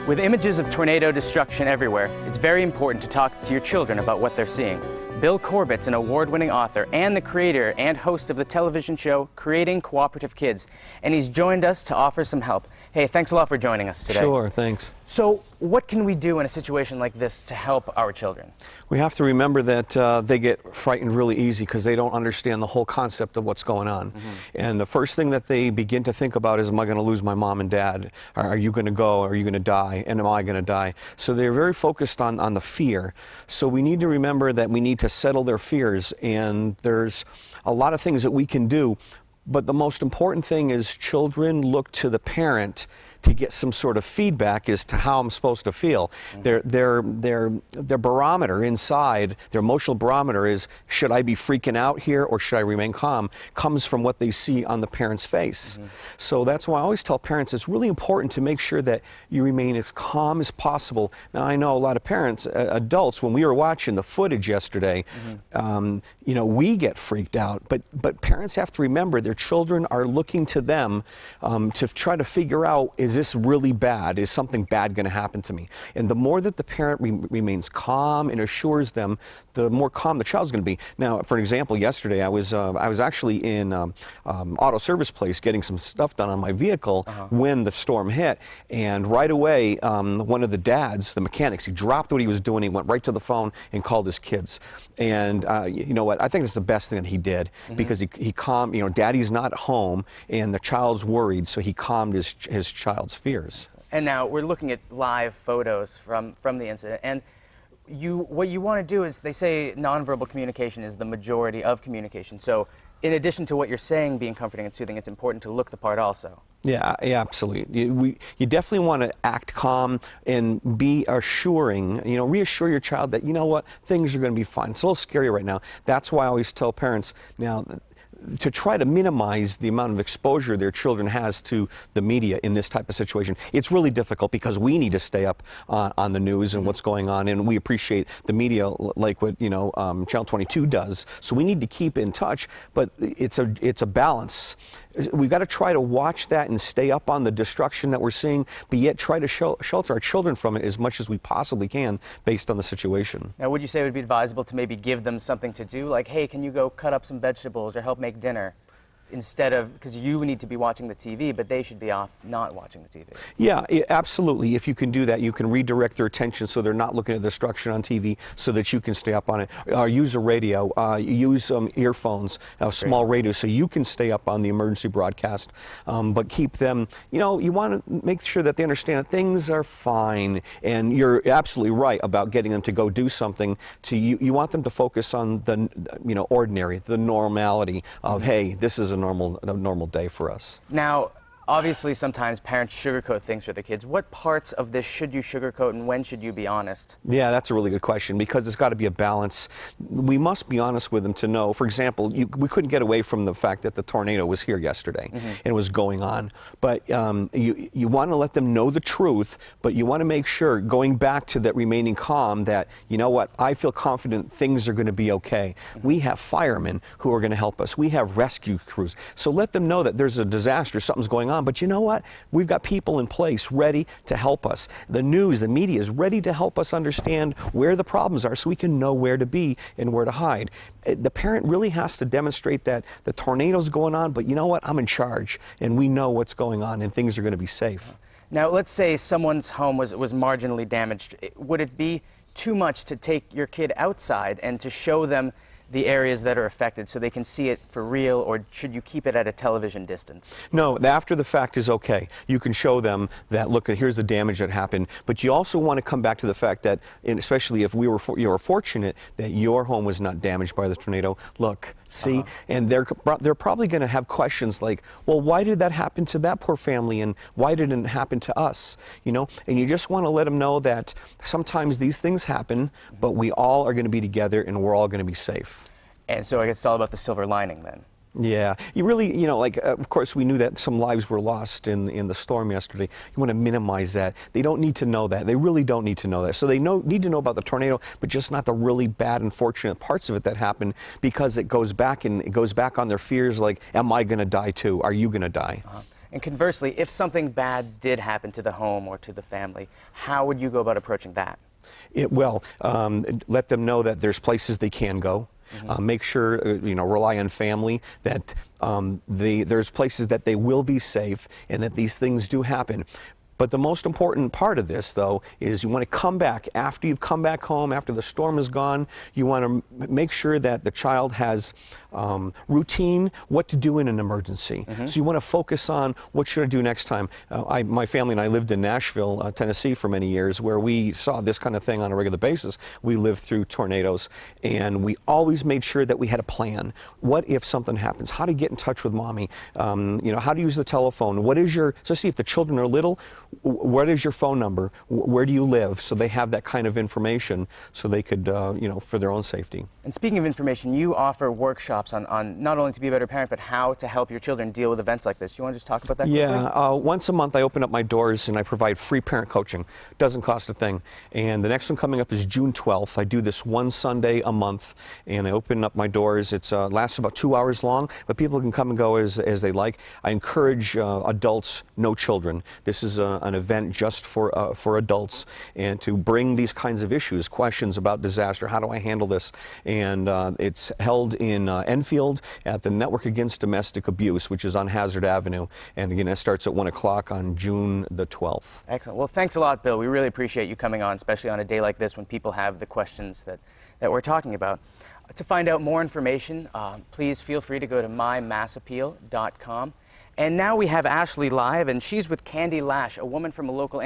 With images of tornado destruction everywhere, it's very important to talk to your children about what they're seeing. Bill Corbett's an award-winning author and the creator and host of the television show Creating Cooperative Kids, and he's joined us to offer some help. Hey, thanks a lot for joining us today. Sure, thanks. So, what can we do in a situation like this to help our children? We have to remember that they get frightened really easy because they don't understand the whole concept of what's going on. And the first thing that they begin to think about is, am I going to lose my mom and dad? Are you going to go? Are you going to die? And am I going to die? So they're very focused on the fear. So we need to remember that we need to settle their fears, and there's a lot of things that we can do. But the most important thing is children look to the parent to get some sort of feedback as to how I'm supposed to feel. Their barometer inside, their emotional barometer is, should I be freaking out here or should I remain calm, comes from what they see on the parent's face. So that's why I always tell parents it's really important to make sure that you remain as calm as possible. Now I know a lot of parents, adults, when we were watching the footage yesterday, you know, we get freaked out, but parents have to remember their children are looking to them to try to figure out, is this really bad? Is something bad going to happen to me? And the more that the parent remains calm and assures them, the more calm the child's going to be. Now, for an example, yesterday I was actually in auto service place getting some stuff done on my vehicle when the storm hit, and right away one of the dads, the mechanics, he dropped what he was doing. He went right to the phone and called his kids. And you know what? I think it's the best thing that he did because he calmed. You know, Daddy's not home, and the child's worried, so he calmed his child's fears. And now we're looking at live photos from the incident, and what you want to do is, they say nonverbal communication is the majority of communication. So in addition to what you're saying being comforting and soothing, it's important to look the part also. Yeah, absolutely. You definitely want to act calm and be assuring, you know, reassure your child that, you know what, things are going to be fine. It's a little scary right now. That's why I always tell parents now to try to minimize the amount of exposure their children has to the media in this type of situation. It's really difficult because we need to stay up on the news and what's going on, and we appreciate the media like what, you know, Channel 22 does. So we need to keep in touch, but it's a balance. We've got to try to watch that and stay up on the destruction that we're seeing, but yet try to shelter our children from it as much as we possibly can based on the situation. Now, would you say it would be advisable to maybe give them something to do? Like, hey, can you go cut up some vegetables or help make dinner? Instead of, because you need to be watching the TV, but they should be off not watching the TV. Yeah, absolutely. If you can do that, you can redirect their attention so they're not looking at the destruction on TV so that you can stay up on it. Use a radio, use earphones, a small radio, so you can stay up on the emergency broadcast, but keep them, you know, you want to make sure that they understand that things are fine, and you're absolutely right about getting them to go do something. You want them to focus on the, you know, ordinary, the normality of, hey, this is a normal day for us. Now, obviously sometimes parents sugarcoat things for their kids. What parts of this should you sugarcoat, and when should you be honest? Yeah, that's a really good question, because it's got to be a balance. We must be honest with them to know, for example, we couldn't get away from the fact that the tornado was here yesterday and was going on. But you want to let them know the truth, but you want to make sure, going back to that remaining calm, that, you know what, I feel confident things are going to be okay. We have firemen who are going to help us. We have rescue crews. So let them know that there's a disaster, something's going on. But you know what? We've got people in place ready to help us. The news, the media is ready to help us understand where the problems are so we can know where to be and where to hide. The parent really has to demonstrate that the tornado's going on, but you know what? I'm in charge, and we know what's going on, and things are going to be safe. Now, let's say someone's home was marginally damaged. Would it be too much to take your kid outside and to show them the areas that are affected so they can see it for real, or should you keep it at a television distance? No, after the fact is okay. You can show them that, look, here's the damage that happened, but you also want to come back to the fact that, and especially if you were fortunate that your home was not damaged by the tornado, look, see, and they're probably going to have questions like, well, why did that happen to that poor family, and why didn't it happen to us, you know? And you just want to let them know that sometimes these things happen, but we all are going to be together, and we're all going to be safe. And so I guess it's all about the silver lining then. Yeah, you really, you know, like, of course we knew that some lives were lost in the storm yesterday. You want to minimize that. They don't need to know that. They really don't need to know that. So they need to know about the tornado, but just not the really bad, unfortunate parts of it that happened, because it goes back on their fears like, am I going to die too? Are you going to die? And conversely, if something bad did happen to the home or to the family, how would you go about approaching that? Let them know that there's places they can go. Make sure, rely on family, that there's places that they will be safe and that these things do happen. But the most important part of this, though, is you want to come back after you've come back home, after the storm is gone. You want to make sure that the child has routine, what to do in an emergency. So you want to focus on what should I do next time. My family and I lived in Nashville, Tennessee for many years, where we saw this kind of thing on a regular basis. We lived through tornadoes, and we always made sure that we had a plan. What if something happens? How to get in touch with mommy? How to use the telephone? What is your, especially if the children are little, what is your phone number? Where do you live? So they have that kind of information so they could, for their own safety. And speaking of information, you offer workshops on not only to be a better parent, but how to help your children deal with events like this. You want to just talk about that quickly? Yeah, once a month I open up my doors and I provide free parent coaching. Doesn't cost a thing. And the next one coming up is June 12th. I do this one Sunday a month, and I open up my doors. It lasts about 2 hours long, but people can come and go as they like. I encourage adults, no children. This is an event just for adults, and to bring these kinds of issues, questions about disaster, how do I handle this? And it's held in Enfield at the Network Against Domestic Abuse, which is on Hazard Avenue. And again, it starts at 1 o'clock on June the 12th. Excellent. Well, thanks a lot, Bill. We really appreciate you coming on, especially on a day like this when people have the questions that we're talking about. To find out more information, please feel free to go to mymassappeal.com. And now we have Ashley live, and she's with Candy Lash, a woman from a local